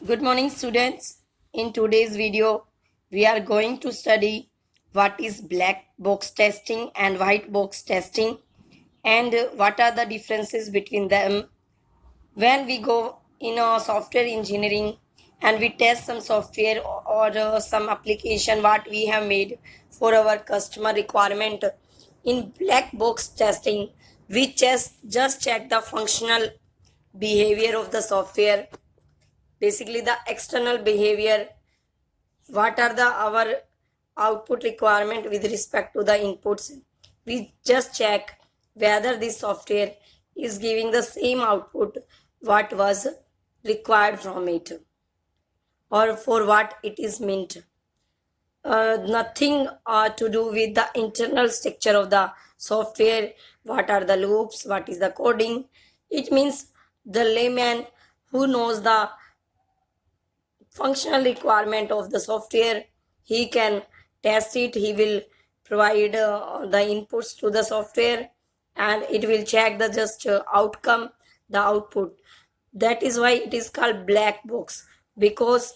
Good morning, students. In today's video, we are going to study what is black box testing and white box testing and what are the differences between them. When we go in a software engineering and we test some software or some application what we have made for our customer requirement, in black box testing, we just check the functional behavior of the software, basically the external behavior, what are the our output requirement with respect to the inputs. We just check whether this software is giving the same output what was required from it or for what it is meant. Nothing to do with the internal structure of the software, what are the loops, what is the coding. It means the layman who knows the functional requirement of the software, he can test it, he will provide the inputs to the software and it will check the just outcome, the output. That is why it is called black box, because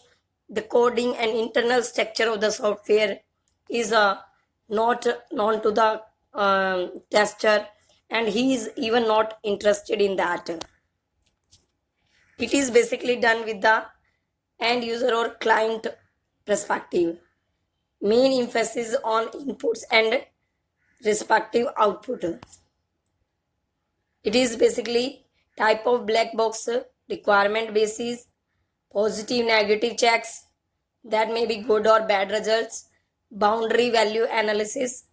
the coding and internal structure of the software is not known to the tester, and he is even not interested in that. It is basically done with the end user or client perspective. Main emphasis on inputs and respective output. It is basically type of black box, requirement basis, positive negative checks, that may be good or bad results, boundary value analysis,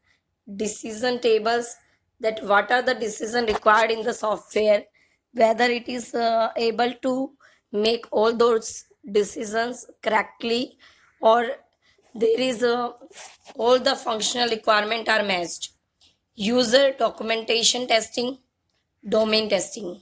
decision tables, that what are the decision required in the software, whether it is able to make all those decisions correctly, or there is all the functional requirement are matched. User documentation testing, domain testing.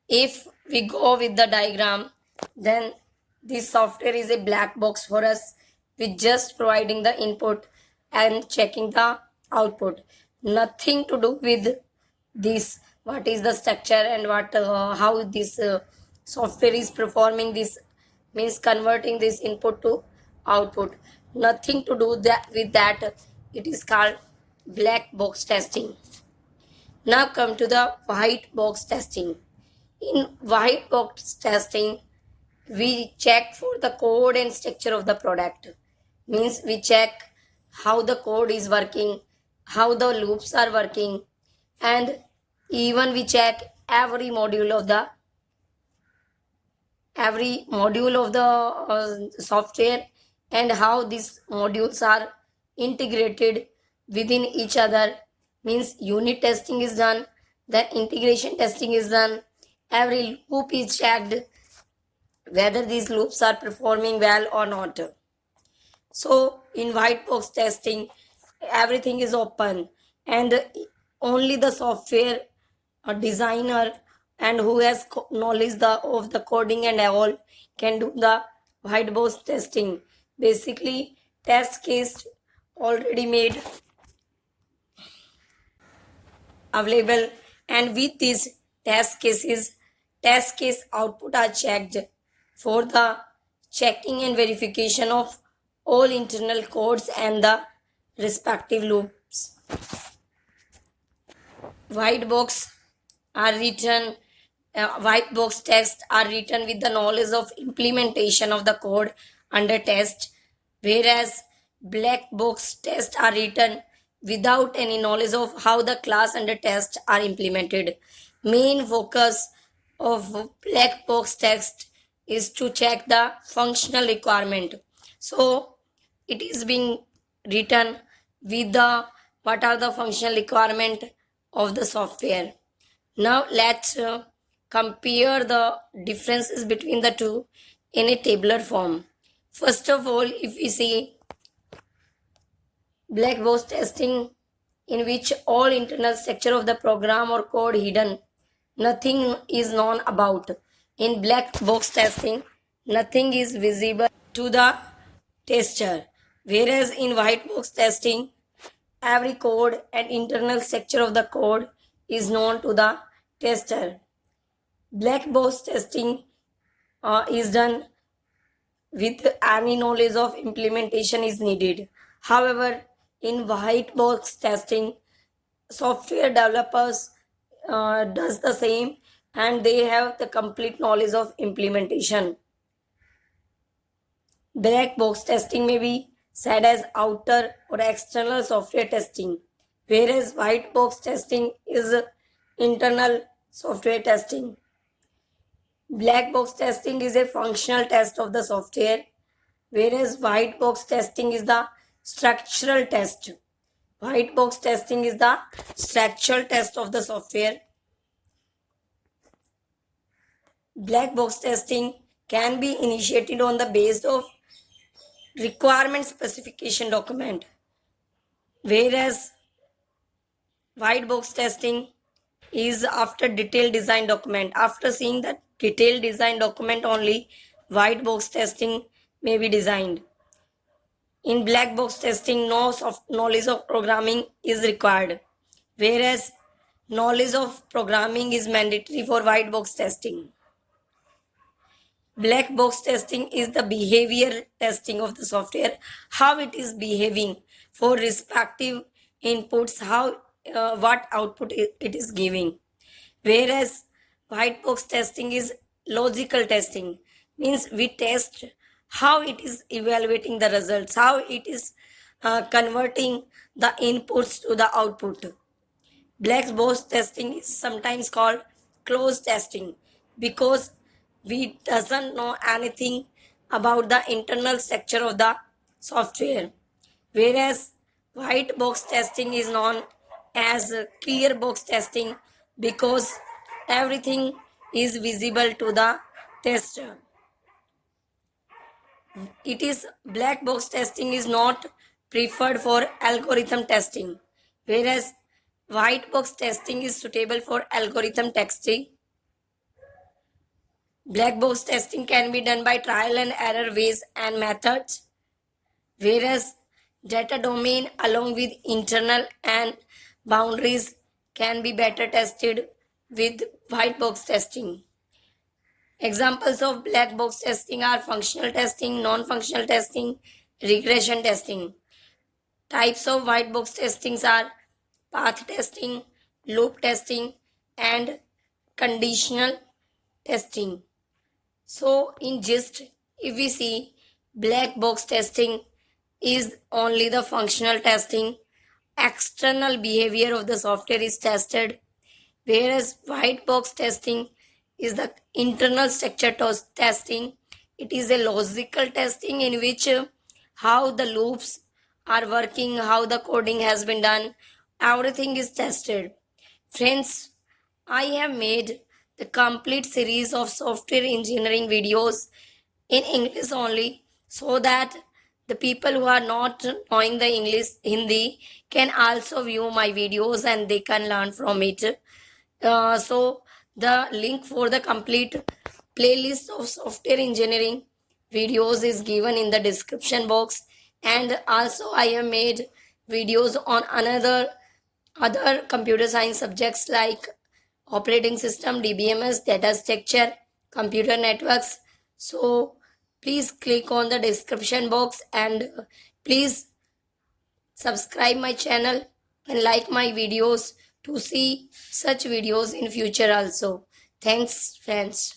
If we go with the diagram, then this software is a black box for us with just providing the input and checking the output. Nothing to do with this, what is the structure and what how this software is performing this, means converting this input to output. Nothing to do that with that. It is called black box testing. Now come to the white box testing. In white box testing, we check for the code and structure of the product. Means we check how the code is working, how the loops are working, and even we check every module of the software and how these modules are integrated within each other. Means unit testing is done, then integration testing is done, every loop is checked whether these loops are performing well or not. So in white box testing, everything is open and only the software designer and who has knowledge of the coding and all can do the white box testing. Basically, test case already made available, and with these test case output are checked for the checking and verification of all internal codes and the respective loops. White box white box tests are written with the knowledge of implementation of the code under test, whereas black box tests are written without any knowledge of how the class under test are implemented. Main focus of black box test is to check the functional requirement. So it is being written with the what are the functional requirement of the software. Now let's compare the differences between the two in a tabular form. First of all, if we see black box testing, in which all internal structure of the program or code hidden, nothing is known about. In black box testing, nothing is visible to the tester, whereas in white box testing, every code and internal structure of the code is known to the tester. Black box testing is done with any knowledge of implementation is needed. However, in white box testing, software developers does the same and they have the complete knowledge of implementation. Black box testing may be said as outer or external software testing, whereas white box testing is internal software testing. Black box testing is a functional test of the software, whereas white box testing is the structural test. White box testing is the structural test of the software. Black box testing can be initiated on the basis of requirement specification document, whereas white box testing is after detailed design document. After seeing the detailed design document only, white box testing may be designed. In black box testing, no soft knowledge of programming is required, whereas knowledge of programming is mandatory for white box testing. Black box testing is the behavior testing of the software, how it is behaving for respective inputs, how what output it is giving. Whereas white box testing is logical testing, means we test how it is evaluating the results, how it is converting the inputs to the output. Black box testing is sometimes called closed testing because we doesn't know anything about the internal structure of the software. Whereas white box testing is known as clear box testing because everything is visible to the tester. It is black box testing is not preferred for algorithm testing, whereas white box testing is suitable for algorithm testing. Black box testing can be done by trial and error ways and methods, whereas data domain along with internal and boundaries can be better tested with white box testing. Examples of black box testing are functional testing, non-functional testing, regression testing. Types of white box testings are path testing, loop testing, and conditional testing. So, in gist, if we see, black box testing is only the functional testing. External behavior of the software is tested, whereas white box testing is the internal structure testing. It is a logical testing in which how the loops are working, how the coding has been done, everything is tested. Friends, I have made the complete series of software engineering videos in English only so that the people who are not knowing the English Hindi can also view my videos and they can learn from it. So the link for the complete playlist of software engineering videos is given in the description box, and also I have made videos on other computer science subjects like operating system, DBMS, data structure, computer networks. So please click on the description box and please subscribe my channel and like my videos to see such videos in future also. Thanks friends.